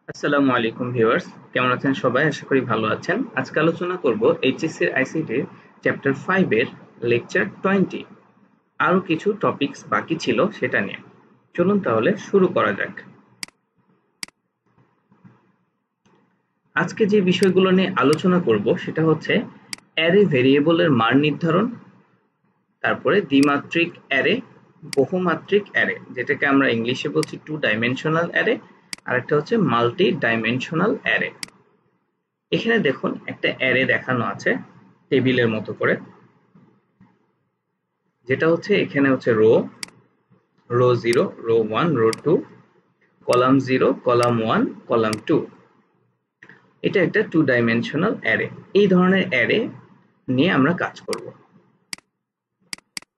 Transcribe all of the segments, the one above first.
আসসালামু আলাইকুম ভিউয়ার্স, কেমন আছেন সবাই? আশা করি ভালো আছেন। আজকে আলোচনা করব এইচএসসি আইসিটি চ্যাপ্টার 5 এর লেকচার 20। আরো কিছু টপিকস বাকি ছিল সেটা নিয়ে। চলুন তাহলে শুরু করা যাক। আজকে যে বিষয়গুলো নিয়ে আলোচনা করব সেটা হচ্ছে অ্যারে ভেরিয়েবলের মান নির্ধারণ, তারপরে দ্বিমাত্রিক অ্যারে, বহুমাত্রিক অ্যারে যেটাকে আমরা ইংলিশে বলছি টু ডাইমেনশনাল অ্যারে, আর একটা হচ্ছে মাল্টি ডাইমেনশনাল অ্যারে। এখানে দেখুন একটা অ্যারে দেখানো আছে টেবিলের মতো করে, যেটা হচ্ছে এখানে হচ্ছে row 0, row 1, row 2, column 0, column 1, column 2। এটা একটা টু ডাইমেনশনাল অ্যারে। এই ধরনের অ্যারে নিয়ে আমরা কাজ করব।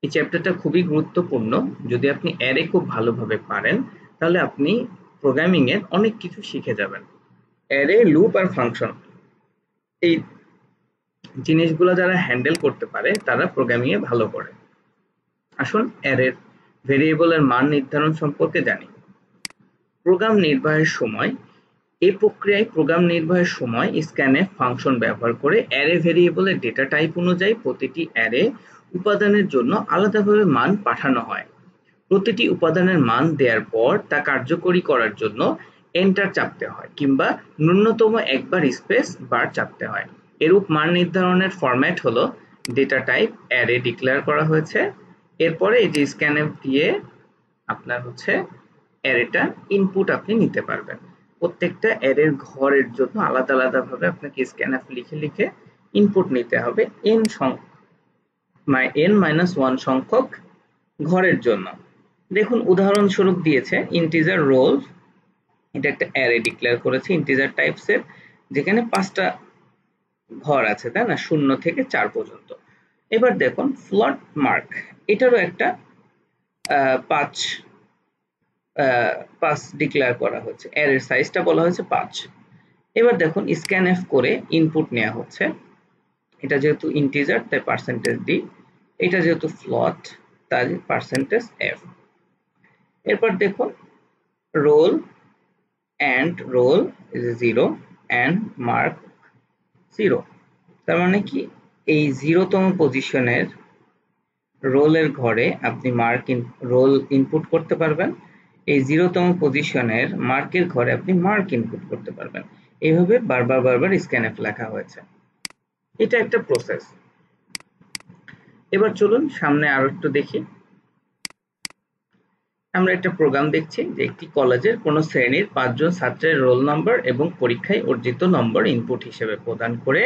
এই চ্যাপ্টারটা খুবই গুরুত্বপূর্ণ। যদি আপনি অ্যারে খুব ভালোভাবে পারেন তাহলে আপনি প্রোগ্রামিং এর অনেক কিছু শিখে যাবেন। অ্যারে, লুপ আর ফাংশন, এই জিনিসগুলো যারা হ্যান্ডেল করতে পারে তারা প্রোগ্রামিং এ ভালো করে। আসুন অ্যারের ভেরিয়েবলের মান নির্ধারণ সম্পর্কে জানি। প্রোগ্রাম নির্বাহের সময় স্ক্যানএফ ফাংশন ব্যবহার করে অ্যারে ভেরিয়েবলের ডেটা টাইপ অনুযায়ী প্রতিটি অ্যারে উপাদানের জন্য আলাদাভাবে মান পাঠানো হয়। প্রতিটি উপাদানের মান দেওয়ার পর তা কার্যকরী করার জন্য এন্টার চাপতে হয় কিংবা ন্যূনতম একবার স্পেস বার চাপতে হয়। এরূপ মান নির্ধারণের ফরম্যাট হলো ডেটা টাইপ অ্যারে ডিক্লেয়ার করা হয়েছে, এরপরে এই যে স্ক্যানএফ দিয়ে আপনার হচ্ছে অ্যারেটা ইনপুট আপনি নিতে পারবেন। প্রত্যেকটা অ্যারের ঘরের জন্য আলাদা আলাদা ভাবে আপনাকে স্ক্যানএফ লিখে লিখে ইনপুট নিতে হবে n-1 সংখ্যক ঘরের জন্য। দেখুন উদাহরণস্বরূপ দিয়েছে ইন্টিজার রোল, এটা একটা অ্যারে ডিক্লেয়ার করেছে ইন্টিজার টাইপসের, যেখানে 5টা ঘর আছে, তাই না, 0 থেকে 4 পর্যন্ত। এবার দেখুন ফ্লট মার্ক, এটারও একটা 5 ডিক্লেয়ার করা হচ্ছে, অ্যারের সাইজটা বলা হয়েছে 5। এবার দেখুন স্ক্যানএফ করে ইনপুট নেওয়া হচ্ছে। এটা যেহেতু ইন্টিজার তাই %d, এটা যেহেতু ফ্লট তাই %f। এরপর দেখুন রোল is 0 and mark 0, তার মানে কি এই 0তম পজিশনের রোলের ঘরে আপনি রোল ইনপুট করতে পারবেন, এই 0তম পজিশনের মার্কের ঘরে আপনি মার্ক ইনপুট করতে পারবেন। এইভাবে বারবার স্ক্যানএফ লেখা হয়েছে। এটা একটা প্রসেস। এবার চলুন সামনে আরো একটু দেখি। আমরা একটা প্রোগ্রাম দেখছি যে একটি কলেজের কোন শ্রেণীর 5 জন ছাত্রের রোল নম্বর এবং পরীক্ষায় অর্জিত নম্বর ইনপুট হিসেবে প্রদান করে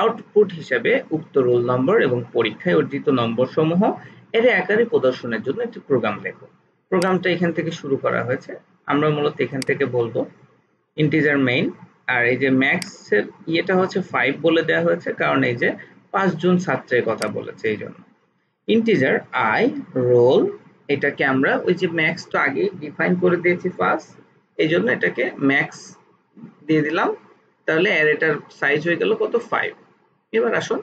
আউটপুট হিসেবে উক্ত রোল নম্বর এবং পরীক্ষায় অর্জিত নম্বর সমূহ এর আকারে প্রদর্শনের জন্য একটি প্রোগ্রাম লেখো। প্রোগ্রামটা এখান থেকে শুরু করা হয়েছে। আমরা মূলত এখান থেকে বলবো ইন্টিজার মেইন, আর এই যে ম্যাক্স এর ইয়েটা হচ্ছে 5 বলে দেওয়া হয়েছে, কারণ এই যে 5 জন ছাত্রের কথা বলেছে এই জন্য। ইন্টিজার আই রোল, এটাকে আমরা ওই যে ম্যাক্স তো আগে ডিফাইন করে দিয়েছি ফার্স্ট, এই জন্য এটাকে ম্যাক্স দিয়ে দিলাম, তাহলে অ্যারেটার সাইজ হয়ে গেল কত, 5। এবার আসুন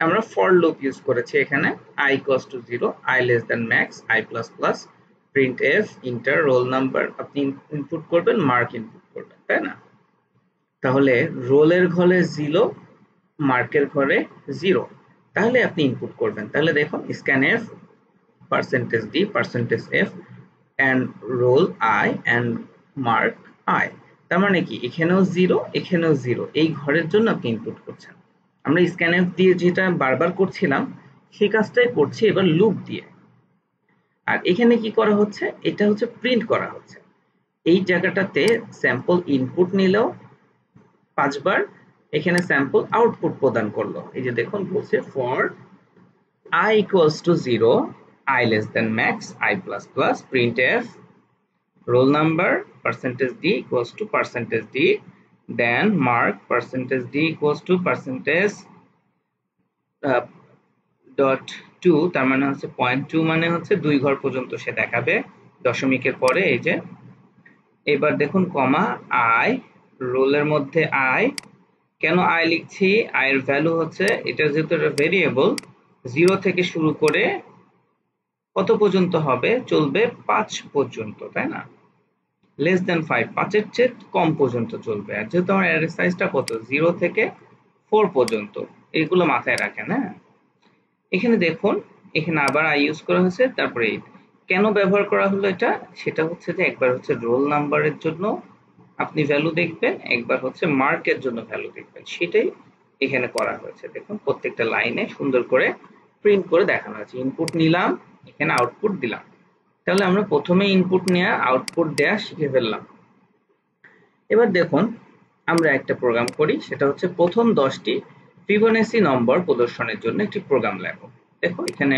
আমরা ফর লুপ ইউজ করেছি এখানে, i equals to 0, i less than max, i plus plus, print F inter roll number আপনি ইনপুট করবেন, মার্ক ইনপুট করবেন, তাই না? তাহলে রোলের ঘরে 0, মার্কের ঘরে 0, তাহলে আপনি ইনপুট করবেন। তাহলে দেখুন scanf %d %f and roll I and mark I, তার মানে কি এখানেও 0 এখানেও 0, এই ঘরের জন্য আপনি ইনপুট করছেন। আমরা scanf দিয়ে যেটা বারবার করছিলাম সেই কাজটাই করছি এবার লুপ দিয়ে। আর এখানে কি করা হচ্ছে, এটা হচ্ছে প্রিন্ট করা হচ্ছে। এই জায়গাটাতে স্যাম্পল ইনপুট নিলেও 5 বার, এখানে স্যাম্পল আউটপুট প্রদান করলো। এই যে দেখুন বলছে for I equals to 0, I less than max, I plus plus, printf roll number %d equals to %d, then mark %d equals to dot 2, তার মানে হচ্ছে 0.2, মানে হচ্ছে 2 ঘর পর্যন্ত সে দেখাবে দশমিকের পরে। এই যে এবার দেখুন কমা I, রোলের মধ্যে I, কেন I লিখছি, I এর ভ্যালু হচ্ছে, এটা যেহেতু একটা ভেরিয়েবল, 0 থেকে শুরু করে কত পর্যন্ত হবে, চলবে 5 পর্যন্ত, তাই না? লেস দেন 5 5-এর চেয়ে কম পর্যন্ত চলবে। আর যেহেতু আমার অ্যারে সাইজটা কত 0 থেকে 4 পর্যন্ত, এগুলো মাথায় রাখেন। হ্যাঁ, এখানে দেখুন, এখানে আবার আই ইউজ করা হয়েছে, তারপরে কেন ব্যবহার করা হলো এটা, সেটা হচ্ছে যে একবার হচ্ছে রোল নাম্বারের জন্য আপনি ভ্যালু দেখবেন, একবার হচ্ছে মার্কের জন্য ভ্যালু দেখবেন, সেটাই এখানে করা হয়েছে। দেখুন প্রত্যেকটা লাইনে সুন্দর করে প্রিন্ট করে দেখানো হয়েছে। ইনপুট নিলাম, এখানে আউটপুট দিলাম। তাহলে আমরা প্রথমে ইনপুট নেওয়া আউটপুট দেওয়া শিখে ফেললাম। এবার দেখুন আমরা একটা প্রোগ্রাম করি, সেটা হচ্ছে প্রথম 10টি ফিবোনাচি নম্বর প্রদর্শনের জন্য একটি প্রোগ্রাম লেখো। দেখো এখানে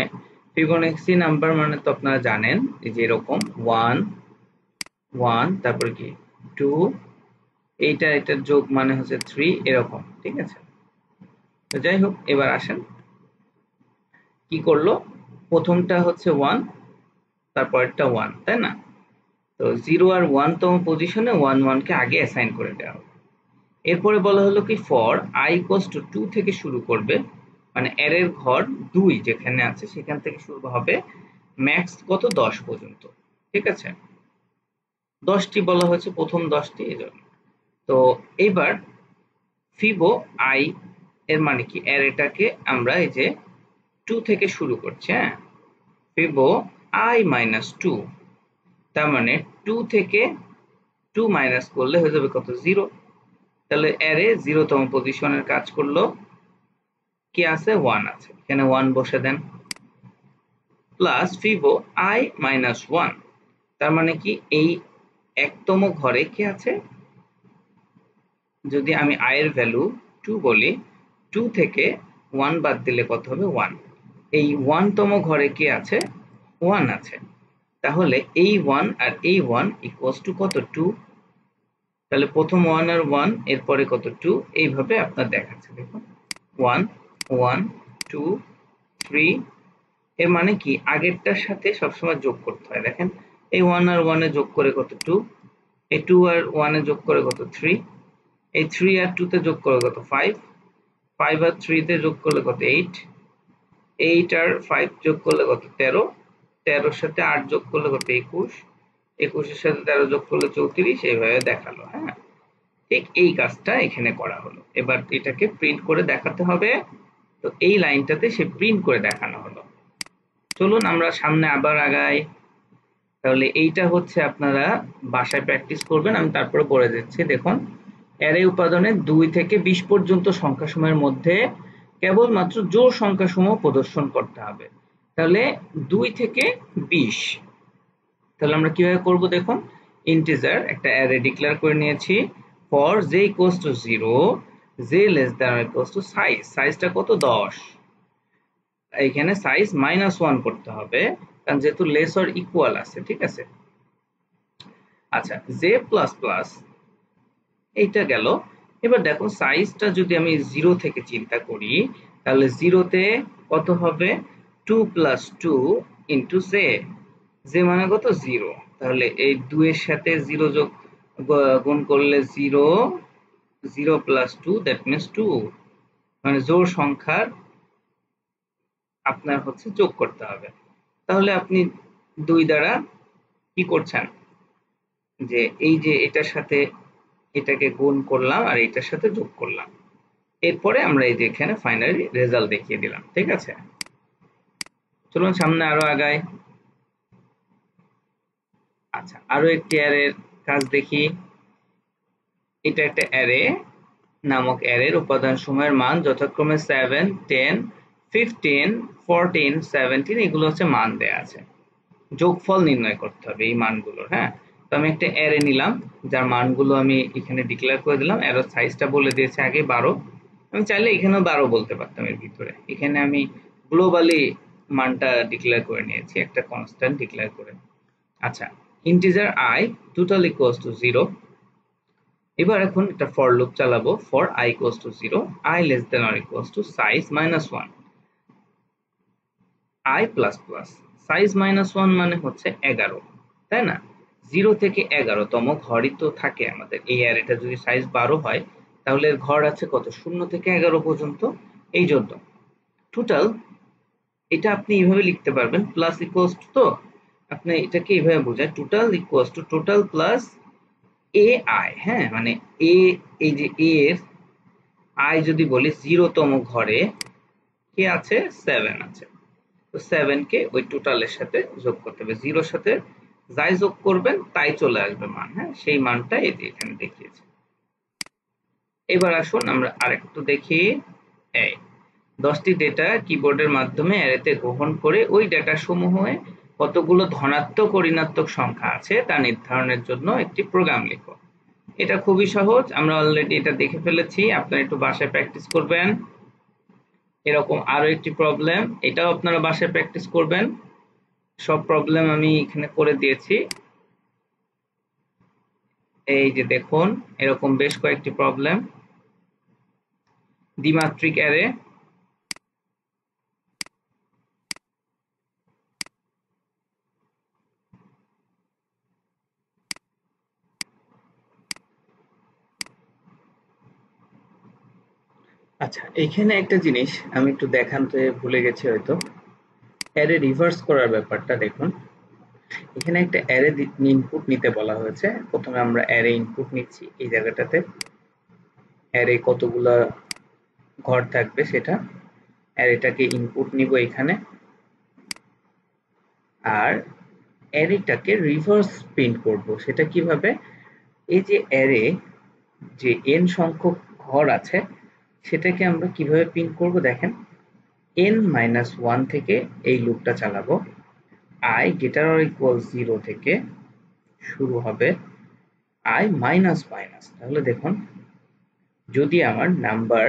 ফিবোনাচি নাম্বার মানে তো আপনারা জানেন, এই যে এরকম 1 1 তারপরে কি 2, এটার যোগ মানে হচ্ছে 3, এরকম। ঠিক আছে, তো যাই হোক, এবার আসেন কি করলো, প্রথমটা হচ্ছে 1, তারপরটা 1, তাই না? তো 0 আর 1 তম পজিশনে 1 1 কে আগে অ্যাসাইন করে দেওয়া হবে। এরপরে বলা হলো কি ফর I ইকুয়ালস টু 2 থেকে শুরু করবে, মানে অ্যারের ঘর 2 যেখানে আছে সেখান থেকে শুরু হবে, ম্যাক্স কত 10 পর্যন্ত। ঠিক আছে, 10টি বলা হয়েছে, প্রথম 10টি এই জন্য। তো এবার ফিবো I এর মানে কি, অ্যারেটাকে আমরা এই যে 2 থেকে শুরু করছি। হ্যাঁ, ফিবো I মাইনাস 2, তার মানে 2 থেকে 2 মাইনাস করলে হয়ে যাবে কত 0। তাহলে অ্যারে 0 তম পজিশনের কাজ করলো, কি আছে 1 আছে, এখানে 1 বসে দেন, প্লাস ফিবো I মাইনাস 1, তার মানে কি এই একতম ঘরে কি আছে, যদি আমি I এর ভ্যালু 2 বলি, 2 থেকে 1 বাদ দিলে কত হবে 1, এই 1 তম ঘরে কি আছে 1 আছে, তাহলে এই 1 আর এই 1 ইকুয়ালস টু কত 2। তাহলে প্রথম 1 আর 1, এরপরে কত 2, এইভাবে আপনার দেখাচ্ছে। দেখুন 1 1 2 3, এর মানে কি আগেরটার সাথে সবসময় যোগ করতে হয়। দেখেন এই 1 আর 1 এ যোগ করে কত 2, এই 2 আর 1 এ যোগ করে কত 3, এই 3 আর 2 তে যোগ করে কত 5, 5 আর 3 তে যোগ করলে কত 8, 8 আর 5 যোগ করলে কত 13, 13 এর সাথে 8 যোগ করলে কত 21, 21 এর সাথে 13 যোগ করলে 34, এইভাবে দেখালো। হ্যাঁ, ঠিক এই কাজটা এখানে করা হলো। এবার এটাকে প্রিন্ট করে দেখাতে হবে, তো এই লাইনটাতে সে প্রিন্ট করে দেখানো হলো। চলুন আমরা সামনে আবার আগাই। তাহলে এইটা হচ্ছে আপনারা বাসায় প্র্যাকটিস করবেন, আমি তারপরে বলে দিচ্ছি। দেখুন অ্যারে উপাদানে 2 থেকে 20 পর্যন্ত সংখ্যাসমূহের মধ্যে কেবলমাত্র জোড় সংখ্যাসমূহ প্রদর্শন করতে হবে। তাহলে 2 থেকে 20, তাহলে আমরা কিভাবে করব, দেখুন ইন্টিজার একটা অ্যারে ডিক্লেয়ার করে নিয়েছি, for j equals to 0, j less than or equals to size, সাইজটা কত 10, এখানে সাইজ -1 করতে হবে, কারণ যেহেতু লেস অর ইকুয়াল আছে। ঠিক আছে, আচ্ছা j প্লাস প্লাস এইটা গেল। এবার দেখো সাইজটা যদি আমি 0 থেকে চিন্তা করি, তাহলে 0 তে কত হবে 2 প্লাস 2 ইন্টু j, j মানে কত 0, তাহলে এই 2 এর সাথে 0 যোগ গুণ করলে 0, 0 প্লাস 2 দ্যাট মিন্স 2, মানে জোড় সংখ্যার আপনার হচ্ছে যোগ করতে হবে। তাহলে আপনি 2 দ্বারা কি করছেন, যে এই যে এটার সাথে এটাকে গুণ করলাম আর এটার সাথে যোগ করলাম, এরপরে আমরা এই যে এখানে ফাইনালি রেজাল্ট দেখিয়ে দিলাম। ঠিক আছে, চলুন সামনে আরো আগাই। আচ্ছা আরো একটি অ্যারের কাজ দেখি। এটা একটা অ্যারে, নামক অ্যারের উপাদান সমূহের মান যথাক্রমে 7 10 15 14 17, এগুলো হচ্ছে মান দেয়া আছে, যোগফল নির্ণয় করতে হবে এই মানগুলোর। হ্যাঁ, তো আমি একটা অ্যারে নিলাম যার মানগুলো আমি এখানে ডিক্লেয়ার করে দিলাম, অ্যারো সাইজটা বলে দিয়েছে আগে 12, আমি চাইলে এখানেও 12 বলতে পারতাম এর ভিতরে, এখানে আমি গ্লোবালি মানটা ডিক্লেয়ার করে নিয়েছি একটা কনস্ট্যান্ট ডিক্লেয়ার করে। আচ্ছা integer I total equals to 0, এবার এখন একটা ফর লুপ চালাবো, for I equals to 0, I less than or equals to size -1, I plus plus, size -1 মানে হচ্ছে 11, তাই না? 0 থেকে 11 তম ঘরই তো থাকে আমাদের এই অ্যারেটা। যদি সাইজ 12 হয় তাহলে এর ঘর আছে কত 0 থেকে 11 পর্যন্ত, এই জন্য টোটাল এটা আপনি এইভাবে লিখতে পারবেন, প্লাস ইকুয়ালস টু, তো আপনি এটাকে এইভাবে বোঝায় total equals to total plus A I, হ্যাঁ, মানে এ, এই যে এ এর আই যদি বলি 0তম ঘরে কি আছে, 7 আছে। তো 7 কে ওই টোটালের সাথে যোগ করতে হবে, 0 সাথে যাই যোগ করবেন তাই চলে আসবে মান, হ্যাঁ, সেই মানটা এই যে এখানে দেখিয়েছি। এবার আসুন আমরা আরেকটু দেখি। এই 10টি ডেটা কিবোর্ডের মাধ্যমে অ্যারেতে গ্রহণ করে ওই ডেটা সমূহে কতগুলো ধনাত্মক ও ঋণাত্মক সংখ্যা আছে তা নির্ধারণের জন্য একটি প্রোগ্রাম লিখো। এটা খুবই সহজ, আমরা অলরেডি এটা দেখে ফেলেছি, আপনারা একটু বাসায় প্র্যাকটিস করবেন। এরকম আরো একটি প্রবলেম, এটাও আপনারা বাসায় প্র্যাকটিস করবেন। সব প্রবলেম আমি এখানে করে দিয়েছি। এই যে দেখুন, এরকম বেশ কয়েকটি প্রবলেম। দ্বিমাত্রিক অ্যারে, আচ্ছা এখানে একটা জিনিস আমি একটু দেখাতে ভুলে গেছি হয়তো, অ্যারে রিভার্স করার ব্যাপারটা দেখুন। এখানে একটা অ্যারে ইনপুট নিতে বলা হয়েছে। প্রথমে আমরা অ্যারে ইনপুট নিচ্ছি এই জায়গাটাতে, অ্যারে কতগুলা ঘর থাকবে সেটা, অ্যারেটাকে ইনপুট নিব এখানে, আর অ্যারেটাকে রিভার্স প্রিন্ট করব। সেটা কিভাবে, এই যে অ্যারে যে n সংখ্যক ঘর আছে সেটাকে আমরা কিভাবে প্রিন্ট করব দেখেন, n-1 থেকে এই লুপটা চালাবো, i greater or equal 0 থেকে শুরু হবে, i মাইনাস মাইনাস, তাহলে দেখুন যদি আমার নাম্বার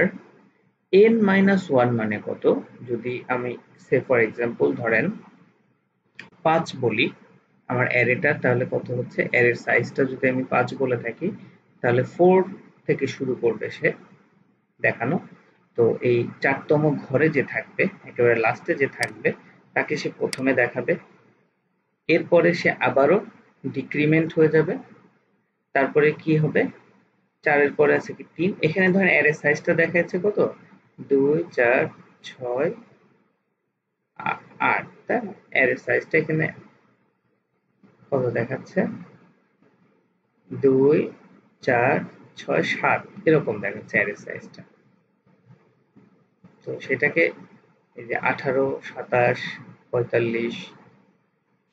n-1 মানে কত, যদি আমি সে ফর এক্সাম্পল ধরেন 5 বলি আমার অ্যারেটা, তাহলে কত হচ্ছে, অ্যারের সাইজটা যদি আমি 5 বলে থাকি তাহলে 4 থেকে শুরু করবে সে দেখানো। তো এই 4তম ঘরে যে থাকবে, একেবারে লাস্টে যে থাকবে তাকে সে প্রথমে দেখাবে, এরপরে সে আবারও ডিক্রিমেন্ট হয়ে যাবে, তারপরে কি হবে, 4 এর পরে আছে কি 3, এখানে ধরেন অ্যারে সাইজটা দেখা যাচ্ছে কত, 2 4 6 8, তাই না, অ্যারে সাইজটা এখানে কত দেখাচ্ছে, 2 4 6 7 এরকম দেখাচ্ছে অ্যারে সাইজটা। তো সেটাকে এই যে 18 27 45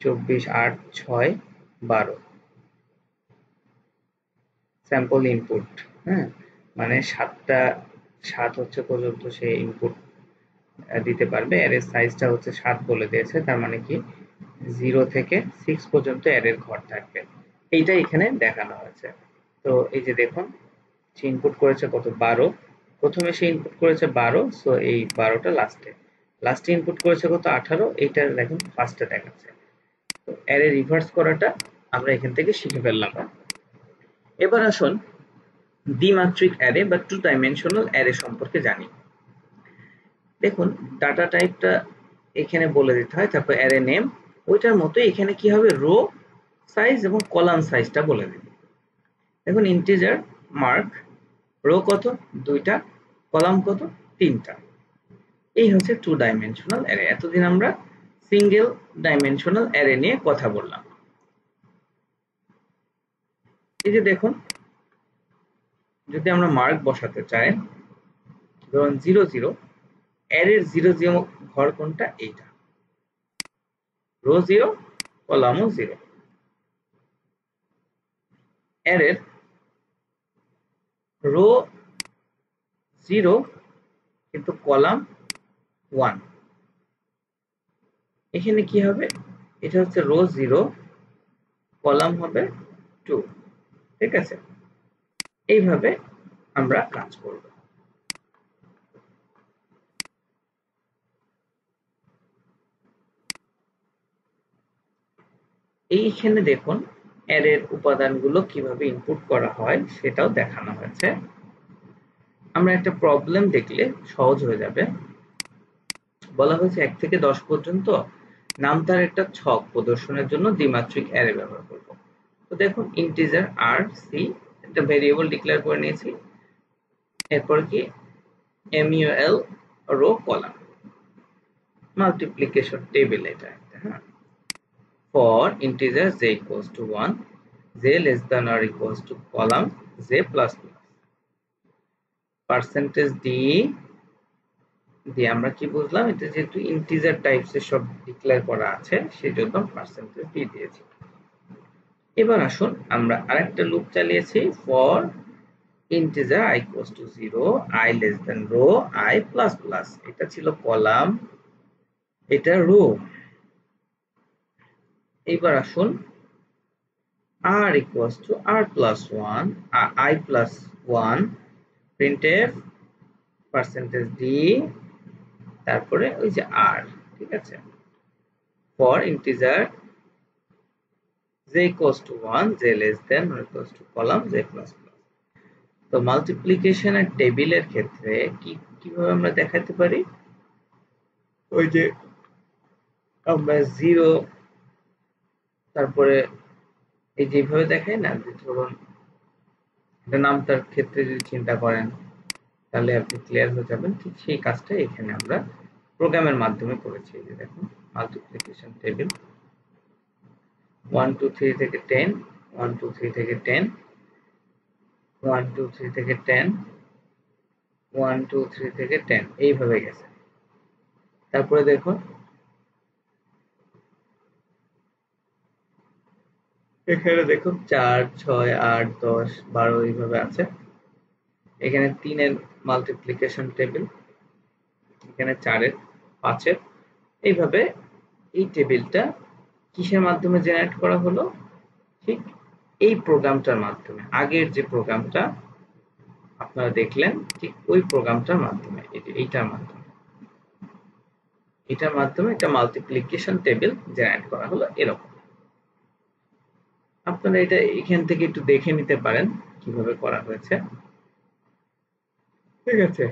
24 8 6 12 স্যাম্পল ইনপুট, হ্যাঁ, মানে 7 হচ্ছে পর্যন্ত সে ইনপুট দিতে পারবে। অ্যারের সাইজটা হচ্ছে 7 বলে দিয়েছে, তার মানে কি 0 থেকে 6 পর্যন্ত অ্যারের ঘর থাকবে, এইটা এখানে দেখানো হয়েছে। তো এই যে দেখুন সে ইনপুট করেছে কত, 12, প্রথমে সে ইনপুট করেছে 12, সো এই 12টা লাস্টে ইনপুট করেছে কত, 18, এইটা দেখুন ফার্স্টে দেখাচ্ছে। তো অ্যারে রিভার্স করাটা আমরা এখান থেকে শিখে ফেললাম। এবার আসুন দ্বিমাত্রিক অ্যারে বা 2 ডাইমেনশনাল অ্যারে সম্পর্কে জানি। দেখুন ডাটা টাইপটা এখানে বলে দিতে হয়, তারপর অ্যারে নেম, ওইটার মতো এখানে কি হবে, রো সাইজ এবং কলাম সাইজটা বলে দিবে। দেখুন ইন্টিজার মার্ক, রো কত, 2টা, কলাম কত, 3টা। এই হচ্ছে 2 ডাইমেনশনাল অ্যারে। এতদিন আমরা সিঙ্গেল ডাইমেনশনাল অ্যারে নিয়ে কথা বললাম। এই যে দেখুন যদি আমরা মার্ক বসাতে চাই, ধরুন 0 0, অ্যারের 0 0 ঘর কোনটা, এইটা, রো 0 কলামও 0, অ্যারের রো 0 কিন্তু কলাম 1, এখানে কি হবে, এটা হচ্ছে রো 0 কলাম হবে 2, ঠিক আছে, এইভাবে আমরা কাজ করব। এইখানে দেখুন অ্যারের উপাদানগুলো কিভাবে ইনপুট করা হয় সেটাও দেখানো হয়েছে। আমরা একটা প্রবলেম দেখলে সহজ হয়ে যাবে। বলা হয়েছে 1 থেকে 10 পর্যন্ত নাম তার একটা ছক প্রদর্শনের জন্য দ্বিমাত্রিক অ্যারে ব্যবহার করব। তো দেখুন ইন্টিজার আর সি একটা ভেরিয়েবল ডিক্লেয়ার করে নিয়েছি, এরপর কি এমইউএল রো কলাম মাল্টিপ্লিকেশন টেবিল, এটা একটা, হ্যাঁ, for integer j equals to 1 j less than or equals to column j plus plus percentage d দিয়ে আমরা কি বুঝলাম, এটা যেহেতু ইন্টিজার টাইপস এর সব ডিক্লেয়ার করা আছে সেজন্য পার্সেন্টেজ d দিয়েছি। এবার আসুন আমরা আরেকটা লুপ চালিয়েছি for integer I equals to 0, I less than row, I plus plus, এটা ছিল কলাম, এটা রো। এবার আসুন r equals to r plus 1, I plus 1, printf percentage d, তারপরে ওই যে r, ঠিক আছে, for integer j equals to 1, j less than or equals to column j plus plus। তো মাল্টিপ্লিকেশনের টেবিলের ক্ষেত্রে কিভাবে আমরা দেখাতে পারি, ওই যে আমরা 0 তারপরে এই যেভাবে দেখাই না, যে ধরুন এটা নামতার ক্ষেত্রে যদি চিন্তা করেন তাহলে আপনি ক্লিয়ার হয়ে যাবেন, ঠিক সেই কাজটা এখানে আমরা প্রোগ্রামের মাধ্যমে করেছি। এই যে দেখুন মাল্টিপ্লিকেশন টেবিল 1 2 3 থেকে 10, 1 2 3 থেকে 10, 1 2 3 থেকে 10, 1 2 3 থেকে 10 এইভাবে গেছে। তারপরে দেখুন এখানে দেখুন 4 6 8 10 12 এইভাবে আছে। এখানে 3 এর মাল্টিপ্লিকেশন টেবিল, এখানে 4 এর 5 এর, এইভাবে এই টেবিলটা কিসের মাধ্যমে জেনারেট করা হলো, ঠিক এই প্রোগ্রামটার মাধ্যমে, আগের যে প্রোগ্রামটা আপনারা দেখলেন ঠিক ওই প্রোগ্রামটার মাধ্যমে, এইটার মাধ্যমে একটা মাল্টিপ্লিকেশন টেবিল জেনারেট করা হলো এরকম। আপনারা এটা এখান থেকে একটু দেখে নিতে পারেন কিভাবে করা হয়েছে, ঠিক আছে।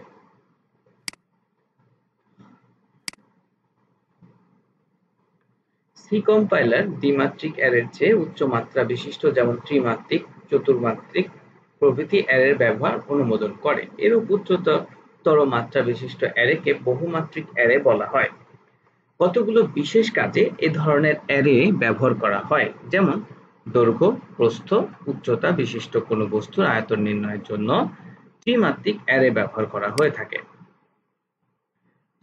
সি কম্পাইলার দ্বিমাত্রিক অ্যারের চেয়ে উচ্চ মাত্রা বিশিষ্ট যেমন ত্রিমাত্রিক, চতুর্মাত্রিক প্রভৃতি অ্যারের ব্যবহার অনুমোদন করে। এরূপ উচ্চতর মাত্রা বিশিষ্ট অ্যারেকে বহুমাত্রিক অ্যারে বলা হয়। কতগুলো বিশেষ কাজে এ ধরনের অ্যারে ব্যবহার করা হয়, যেমন দৈর্ঘ্য, প্রস্থ, উচ্চতা বিশিষ্ট কোনো বস্তুর আয়তন নির্ণয়ের জন্য ত্রিমাত্রিক অ্যারে ব্যবহার করা হয়ে থাকে।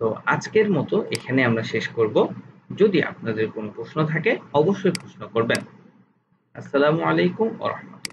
তো আজকের মতো এখানে আমরা শেষ করব। যদি আপনাদের কোনো প্রশ্ন থাকে অবশ্যই প্রশ্ন করবেন। আসসালামু আলাইকুম ওয়া রাহমাতুল্লাহ।